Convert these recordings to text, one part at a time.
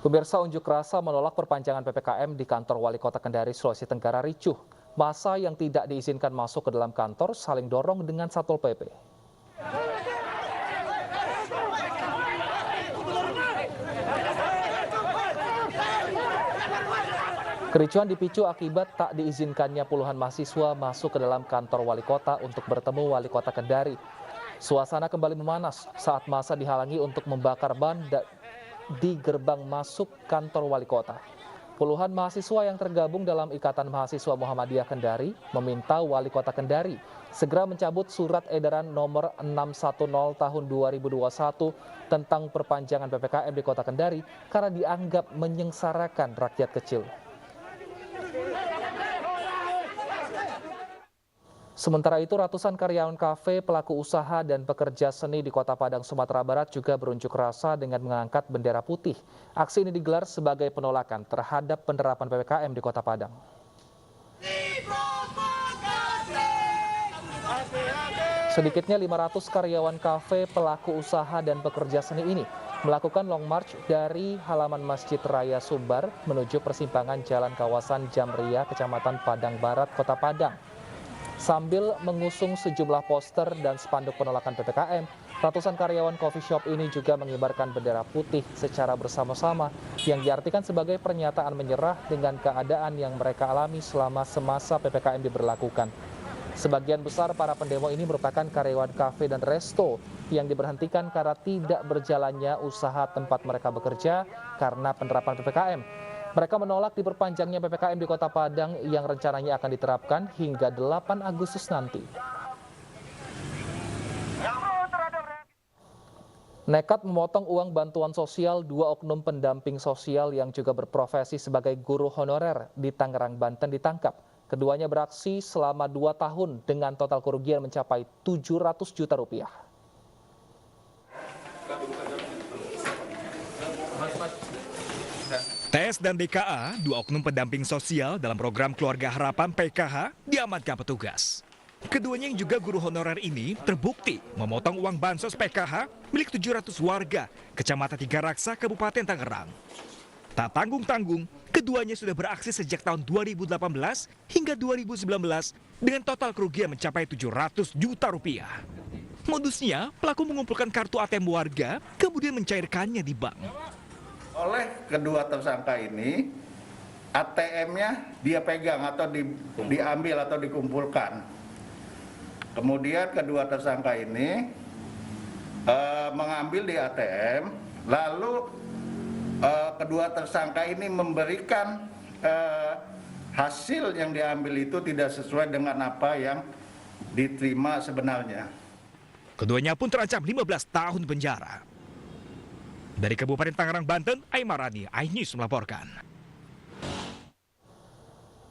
Pemirsa, unjuk rasa menolak perpanjangan PPKM di kantor Wali Kota Kendari, Sulawesi Tenggara ricuh. Massa yang tidak diizinkan masuk ke dalam kantor saling dorong dengan Satpol PP. Kericuhan dipicu akibat tak diizinkannya puluhan mahasiswa masuk ke dalam kantor Wali Kota untuk bertemu Wali Kota Kendari. Suasana kembali memanas saat massa dihalangi untuk membakar ban di gerbang masuk kantor Wali Kota. Puluhan mahasiswa yang tergabung dalam Ikatan Mahasiswa Muhammadiyah Kendari meminta Wali Kota Kendari segera mencabut surat edaran nomor 610 tahun 2021 tentang perpanjangan PPKM di Kota Kendari karena dianggap menyengsarakan rakyat kecil. Sementara itu, ratusan karyawan kafe, pelaku usaha, dan pekerja seni di Kota Padang, Sumatera Barat juga berunjuk rasa dengan mengangkat bendera putih. Aksi ini digelar sebagai penolakan terhadap penerapan PPKM di Kota Padang. Sedikitnya 500 karyawan kafe, pelaku usaha, dan pekerja seni ini melakukan long march dari halaman Masjid Raya Sumbar menuju persimpangan Jalan Kawasan Jamria, Kecamatan Padang Barat, Kota Padang. Sambil mengusung sejumlah poster dan spanduk penolakan PPKM, ratusan karyawan coffee shop ini juga mengibarkan bendera putih secara bersama-sama yang diartikan sebagai pernyataan menyerah dengan keadaan yang mereka alami selama semasa PPKM diberlakukan. Sebagian besar para pendemo ini merupakan karyawan kafe dan resto yang diberhentikan karena tidak berjalannya usaha tempat mereka bekerja karena penerapan PPKM. Mereka menolak diperpanjangnya PPKM di Kota Padang yang rencananya akan diterapkan hingga 8 Agustus nanti. Nekat memotong uang bantuan sosial, 2 oknum pendamping sosial yang juga berprofesi sebagai guru honorer di Tangerang, Banten ditangkap. Keduanya beraksi selama 2 tahun dengan total kerugian mencapai 700 juta rupiah. TS dan DKA, 2 oknum pendamping sosial dalam program Keluarga Harapan PKH, diamankan petugas. Keduanya yang juga guru honorer ini terbukti memotong uang bansos PKH milik 700 warga Kecamatan Tiga Raksa, Kabupaten Tangerang. Tak tanggung-tanggung, keduanya sudah beraksi sejak tahun 2018 hingga 2019 dengan total kerugian mencapai 700 juta rupiah. Modusnya, pelaku mengumpulkan kartu ATM warga, kemudian mencairkannya di bank. Oleh kedua tersangka ini, ATM-nya dia pegang atau diambil atau dikumpulkan. Kemudian kedua tersangka ini mengambil di ATM, lalu kedua tersangka ini memberikan hasil yang diambil itu tidak sesuai dengan apa yang diterima sebenarnya. Keduanya pun terancam 15 tahun penjara. Dari Kabupaten Tangerang, Banten, Aimarani, iNews melaporkan.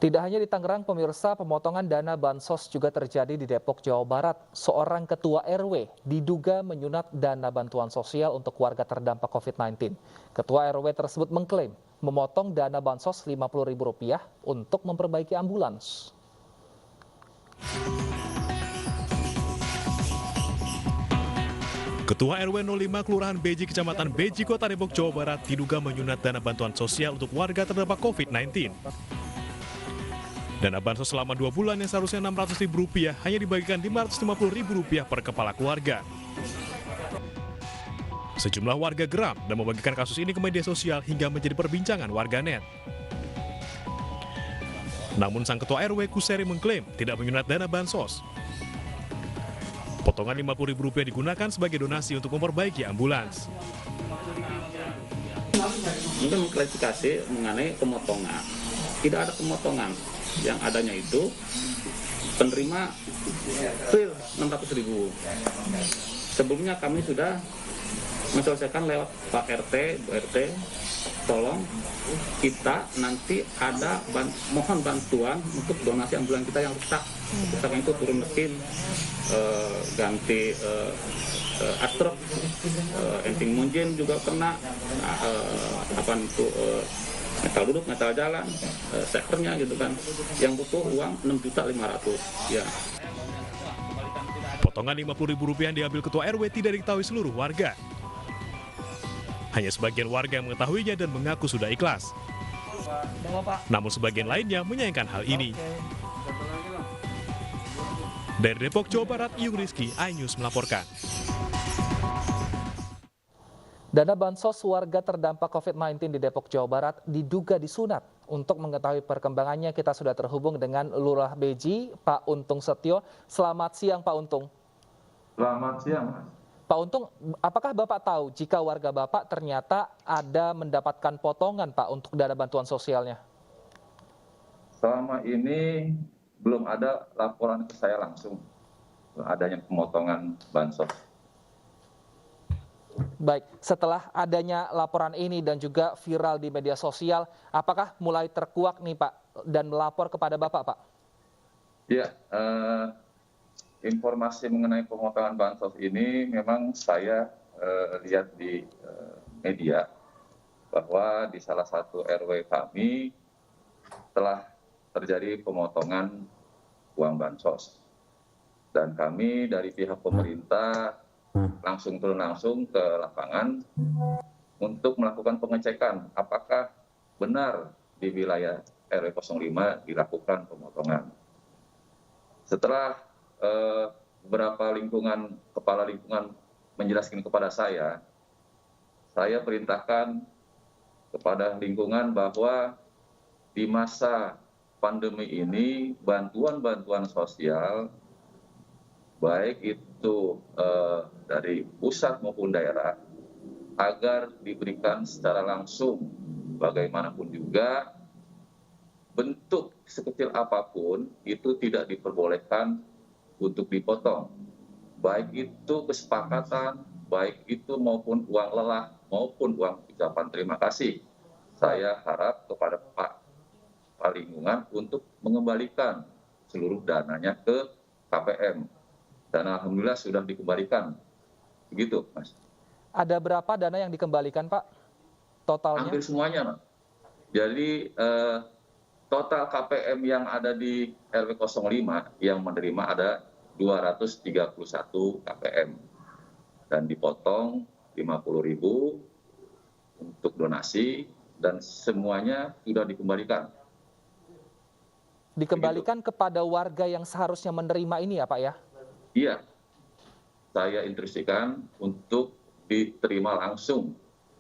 Tidak hanya di Tangerang, pemirsa, pemotongan dana bansos juga terjadi di Depok, Jawa Barat. Seorang ketua RW diduga menyunat dana bantuan sosial untuk warga terdampak COVID-19. Ketua RW tersebut mengklaim memotong dana bansos Rp50.000 untuk memperbaiki ambulans. Ketua RW 05 Kelurahan Beji, Kecamatan Beji, Kota Depok, Jawa Barat diduga menyunat dana bantuan sosial untuk warga terdampak COVID-19. Dana bansos selama 2 bulan yang seharusnya Rp600.000 hanya dibagikan Rp550.000 per kepala keluarga. Sejumlah warga geram dan membagikan kasus ini ke media sosial hingga menjadi perbincangan warganet. Namun sang ketua RW Kuseri mengklaim tidak menyunat dana bansos. Potongan Rp50.000 digunakan sebagai donasi untuk memperbaiki ambulans. Untuk mengklarifikasi mengenai pemotongan, tidak ada pemotongan. Yang adanya itu penerima real Rp600.000. Sebelumnya kami sudah menyelesaikan lewat Pak RT, Bu RT, tolong kita nanti ada mohon bantuan untuk donasi ambulans kita yang rusak. Rusaknya itu turun mesin, ganti astrok, enting munjin juga kena, metal duduk, metal jalan, sekernya gitu kan, yang butuh uang Rp6.500.000 ya. Potongan Rp50.000 yang diambil ketua RW tidak diketahui seluruh warga. Hanya sebagian warga yang mengetahuinya dan mengaku sudah ikhlas. Namun sebagian lainnya menyayangkan hal ini. Dari Depok, Jawa Barat, Iyung Rizky, iNews melaporkan. Dana bansos warga terdampak COVID-19 di Depok, Jawa Barat diduga disunat. Untuk mengetahui perkembangannya, kita sudah terhubung dengan Lurah Beji, Pak Untung Setio. Selamat siang, Pak Untung. Selamat siang, Mas. Pak Untung, apakah Bapak tahu jika warga Bapak ternyata ada mendapatkan potongan, Pak, untuk dana bantuan sosialnya? Selama ini belum ada laporan ke saya langsung adanya pemotongan bansos. Baik, setelah adanya laporan ini dan juga viral di media sosial, apakah mulai terkuak nih, Pak, dan melapor kepada Bapak, Pak? Ya, informasi mengenai pemotongan bansos ini memang saya lihat di media bahwa di salah satu RW kami telah terjadi pemotongan uang bansos. Dan kami dari pihak pemerintah langsung ke lapangan untuk melakukan pengecekan apakah benar di wilayah RW 05 dilakukan pemotongan. Setelah beberapa kepala lingkungan menjelaskan kepada saya perintahkan kepada lingkungan bahwa di masa pandemi ini bantuan-bantuan sosial baik itu dari pusat maupun daerah agar diberikan secara langsung. Bagaimanapun juga bentuk sekecil apapun itu tidak diperbolehkan untuk dipotong. Baik itu kesepakatan, baik itu maupun uang lelah maupun uang ucapan terima kasih. Saya harap kepada Pak Lingkungan untuk mengembalikan seluruh dananya ke KPM. Dan alhamdulillah sudah dikembalikan. Begitu, Mas. Ada berapa dana yang dikembalikan, Pak? Totalnya? Hampir semuanya, Mas. Jadi total KPM yang ada di RW 05 yang menerima ada 231 KPM. Dan dipotong 50.000 untuk donasi dan semuanya sudah dikembalikan. Dikembalikan kepada warga yang seharusnya menerima ini ya, Pak ya? Iya, saya instruksikan untuk diterima langsung,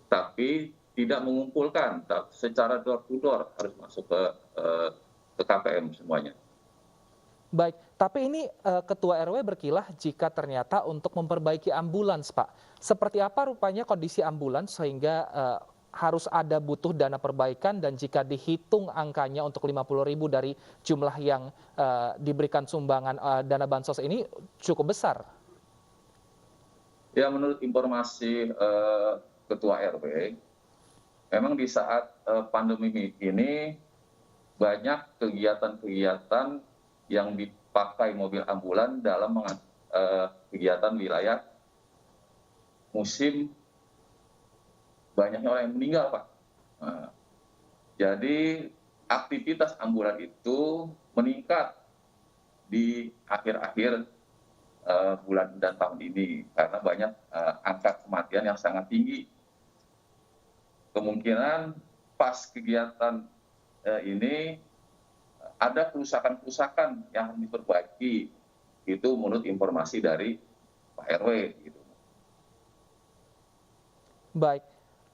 tapi tidak mengumpulkan, secara door to door harus masuk ke KPM semuanya. Baik, tapi ini Ketua RW berkilah jika ternyata untuk memperbaiki ambulans, Pak. Seperti apa rupanya kondisi ambulans sehingga harus ada butuh dana perbaikan dan jika dihitung angkanya untuk 50.000 dari jumlah yang diberikan sumbangan dana bansos ini cukup besar. Ya, menurut informasi Ketua RW, memang di saat pandemi ini banyak kegiatan-kegiatan yang dipakai mobil ambulan dalam kegiatan wilayah musim. Banyaknya orang yang meninggal, Pak. Jadi aktivitas ambulan itu meningkat di akhir-akhir bulan dan tahun ini karena banyak angka kematian yang sangat tinggi. Kemungkinan pas kegiatan ini ada kerusakan-kerusakan yang harus diperbaiki. Itu menurut informasi dari Pak RW. Gitu. Baik.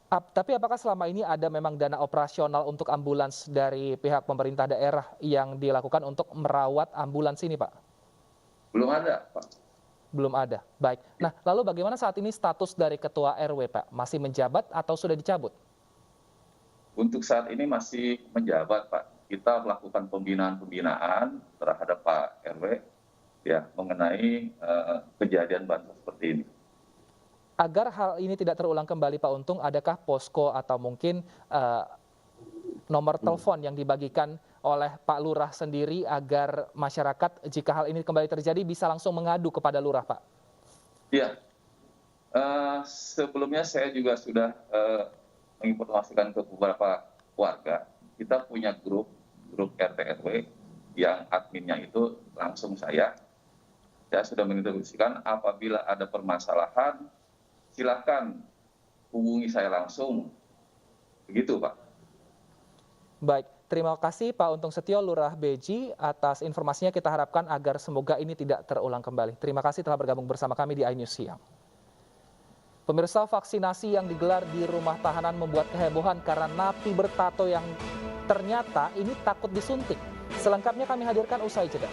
Tapi apakah selama ini ada memang dana operasional untuk ambulans dari pihak pemerintah daerah yang dilakukan untuk merawat ambulans ini, Pak? Belum ada, Pak. Belum ada. Baik. Nah, lalu bagaimana saat ini status dari Ketua RW, Pak? Masih menjabat atau sudah dicabut? Untuk saat ini masih menjabat, Pak. Kita melakukan pembinaan terhadap Pak RW ya mengenai kejadian bansos seperti ini. Agar hal ini tidak terulang kembali, Pak Untung, adakah posko atau mungkin nomor telepon yang dibagikan oleh Pak Lurah sendiri agar masyarakat jika hal ini kembali terjadi bisa langsung mengadu kepada Lurah, Pak? Iya, sebelumnya saya juga sudah menginformasikan ke beberapa warga. Kita punya grup RT RW yang adminnya itu langsung saya. Saya sudah menginstruksikan apabila ada permasalahan, silakan hubungi saya langsung. Begitu, Pak. Baik, terima kasih Pak Untung Setio, Lurah Beji, atas informasinya. Kita harapkan agar semoga ini tidak terulang kembali. Terima kasih telah bergabung bersama kami di iNews Siang. Pemirsa, vaksinasi yang digelar di rumah tahanan membuat kehebohan karena napi bertato yang ternyata ini takut disuntik. Selengkapnya kami hadirkan usai jeda.